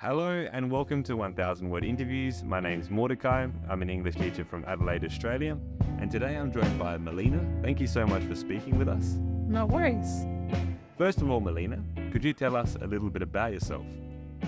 Hello and welcome to 1000 Word Interviews. My name's Mordecai. I'm an English teacher from Adelaide, Australia. And today I'm joined by Melina. Thank you so much for speaking with us. No worries. First of all, Melina, could you tell us a little bit about yourself?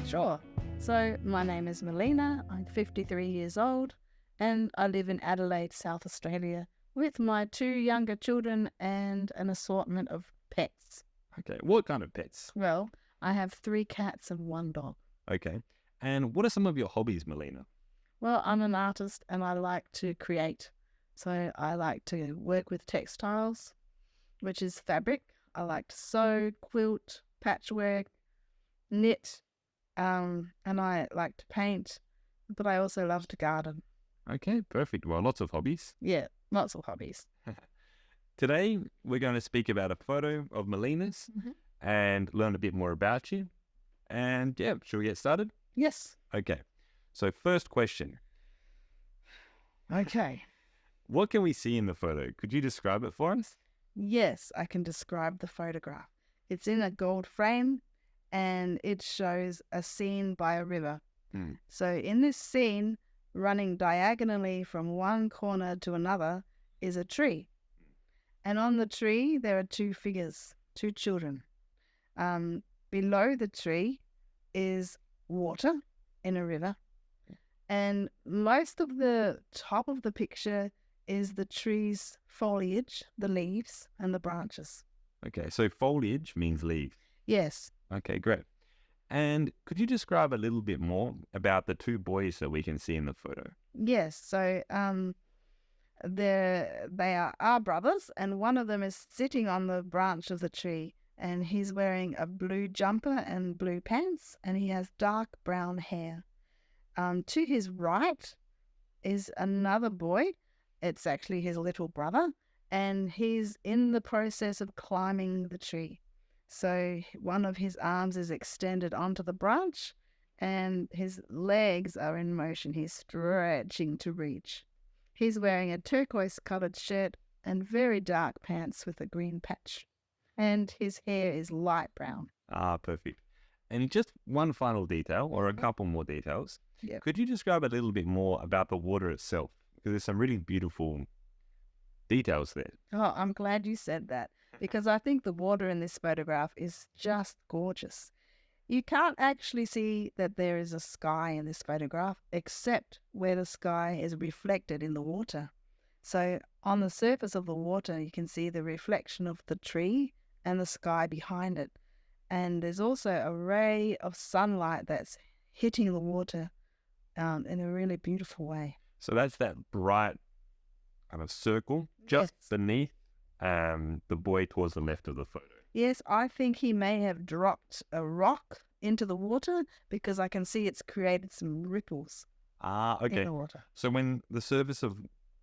Sure. So my name is Melina. I'm 53 years old and I live in Adelaide, South Australia with my two younger children and an assortment of pets. Okay, what kind of pets? Well, I have 3 cats and 1 dog. Okay, and what are some of your hobbies, Melina? Well, I'm an artist and I like to create. So I like to work with textiles, which is fabric. I like to sew, quilt, patchwork, knit, and I like to paint, but I also love to garden. Okay, perfect. Well, lots of hobbies. Yeah, lots of hobbies. Today, we're going to speak about a photo of Melina's and learn a bit more about you. And yeah, shall we get started? Yes. Okay, so first question. Okay. What can we see in the photo? Could you describe it for us? Yes, I can describe the photograph. It's in a gold frame and it shows a scene by a river. So in this scene, running diagonally from one corner to another is a tree. And on the tree, there are 2 figures, 2 children. Below the tree is water in a river. And most of the top of the picture is the tree's foliage, the leaves and the branches. Okay, so foliage means leaves. Yes. Okay, great. And could you describe a little bit more about the 2 boys that we can see in the photo? Yes. So they are our brothers, and one of them is sitting on the branch of the tree, and he's wearing a blue jumper and blue pants, and he has dark brown hair. To his right is another boy. It's actually his little brother, and he's in the process of climbing the tree. So one of his arms is extended onto the branch, and his legs are in motion. He's stretching to reach. He's wearing a turquoise-coloured shirt and very dark pants with a green patch. And his hair is light brown. Ah, perfect. And just one final detail, or a couple more details. Yep. Could you describe a little bit more about the water itself? Because there's some really beautiful details there. Oh, I'm glad you said that, because I think the water in this photograph is just gorgeous. You can't actually see that there is a sky in this photograph, except where the sky is reflected in the water. So on the surface of the water, you can see the reflection of the tree and the sky behind it. And there's also a ray of sunlight that's hitting the water in a really beautiful way. So that's that bright kind of circle just beneath the boy towards the left of the photo. Yes, I think he may have dropped a rock into the water because I can see it's created some ripples Ah, okay. in the water. So when the surface of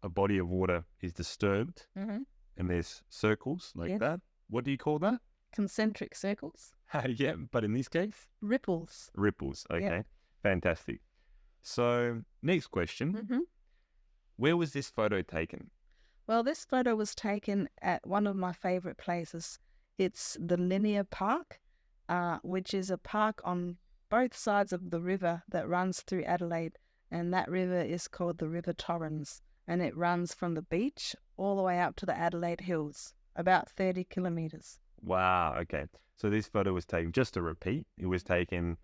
a body of water is disturbed and there's circles like that, what do you call that? Concentric circles. Yeah, but in this case? Ripples. Ripples, okay. Yep. Fantastic. So next question, where was this photo taken? Well, this photo was taken at one of my favourite places. It's the Linear Park, which is a park on both sides of the river that runs through Adelaide. And that river is called the River Torrens. And it runs from the beach all the way up to the Adelaide Hills, about 30 kilometres. Wow, okay. So this photo was taken, just to repeat, it was taken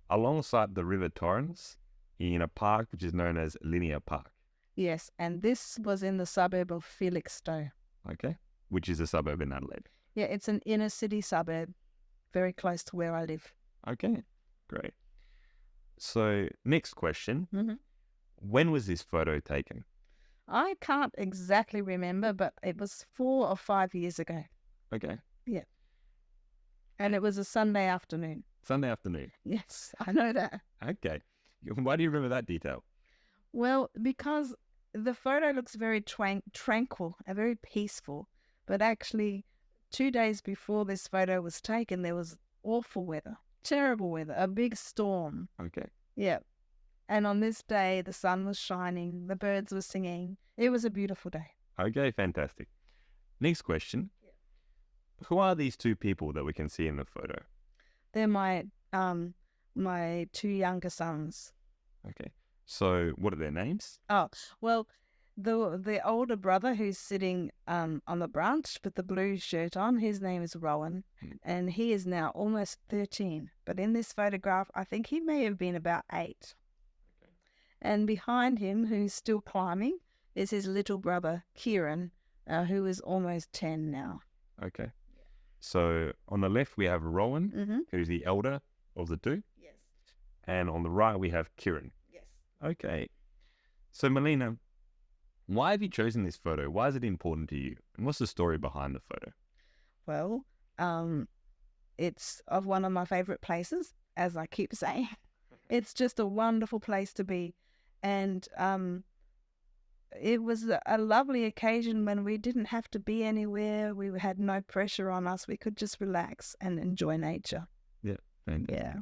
alongside the River Torrens in a park which is known as Linear Park. Yes, and this was in the suburb of Felixstowe. Okay, which is a suburb in Adelaide. Yeah, it's an inner city suburb, very close to where I live. Okay, great. So next question, when was this photo taken? I can't exactly remember, but it was 4 or 5 years ago. Okay. Yeah. And it was a Sunday afternoon. Sunday afternoon. Yes, I know that. Okay. Why do you remember that detail? Well, because the photo looks very tranquil and very peaceful, but actually 2 days before this photo was taken, there was awful weather, terrible weather, a big storm. Okay. Yeah. And on this day, the sun was shining, the birds were singing. It was a beautiful day. Okay, fantastic. Next question. Who are these 2 people that we can see in the photo? They're my my two younger sons. Okay. So what are their names? Oh, well, the older brother who's sitting on the branch with the blue shirt on, his name is Rowan, and he is now almost 13. But in this photograph, I think he may have been about 8. Okay. And behind him, who's still climbing, is his little brother, Kieran, who is almost 10 now. Okay. So on the left, we have Rowan, who's the elder of the two. Yes. And on the right, we have Kieran. Yes. Okay. So Melina, why have you chosen this photo? Why is it important to you? And what's the story behind the photo? Well, it's of one of my favorite places, as I keep saying. It's just a wonderful place to be. And it was a lovely occasion when we didn't have to be anywhere. We had no pressure on us. We could just relax and enjoy nature. Yeah. Yeah.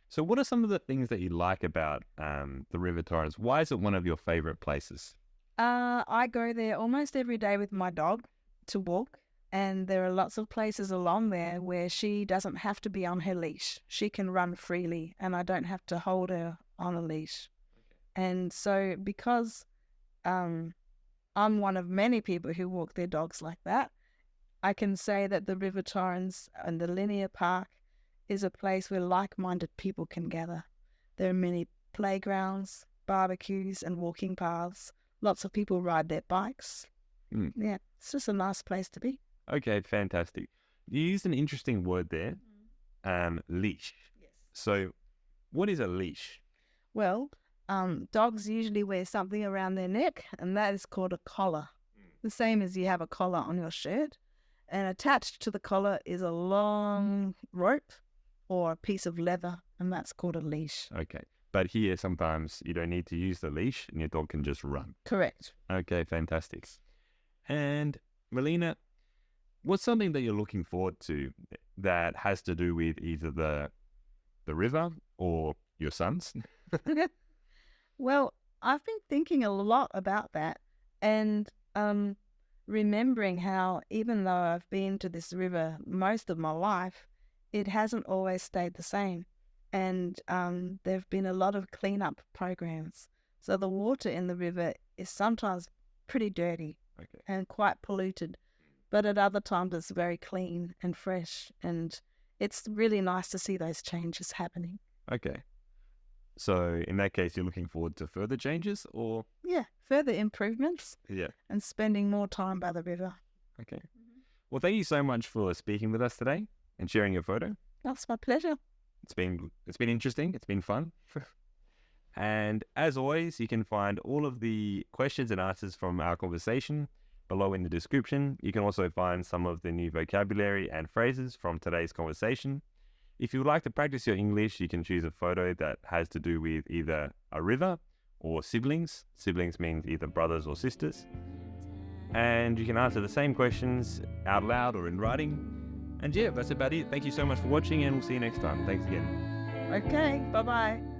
So what are some of the things that you like about the River Torrens? Why is it one of your favorite places? I go there almost every day with my dog to walk. And there are lots of places along there where she doesn't have to be on her leash. She can run freely and I don't have to hold her on a leash. Okay. And so because I'm one of many people who walk their dogs like that, I can say that the River Torrens and the Linear Park is a place where like-minded people can gather. There are many playgrounds, barbecues and walking paths. Lots of people ride their bikes. Yeah, it's just a nice place to be. Okay, fantastic. You used an interesting word there, leash. Yes. So what is a leash? Well, dogs usually wear something around their neck, and that is called a collar. The same as you have a collar on your shirt. And attached to the collar is a long rope or a piece of leather, and that's called a leash. Okay. But here, sometimes you don't need to use the leash and your dog can just run. Correct. Okay, fantastic. And Melina, what's something that you're looking forward to that has to do with either the river or your sons? Well, I've been thinking a lot about that and remembering how even though I've been to this river most of my life, it hasn't always stayed the same. And there have been a lot of cleanup programs. So the water in the river is sometimes pretty dirty and quite polluted, but at other times it's very clean and fresh. And it's really nice to see those changes happening. Okay. So in that case, you're looking forward to further changes or? Yeah, further improvements. Yeah. And spending more time by the river. Okay. Well, thank you so much for speaking with us today and sharing your photo. That's my pleasure. It's been interesting. It's been fun. And as always, you can find all of the questions and answers from our conversation below in the description. You can also find some of the new vocabulary and phrases from today's conversation. If you would like to practice your English, you can choose a photo that has to do with either a river or siblings. Siblings means either brothers or sisters. And you can answer the same questions out loud or in writing. And yeah, that's about it. Thank you so much for watching and we'll see you next time. Thanks again. Okay, bye-bye.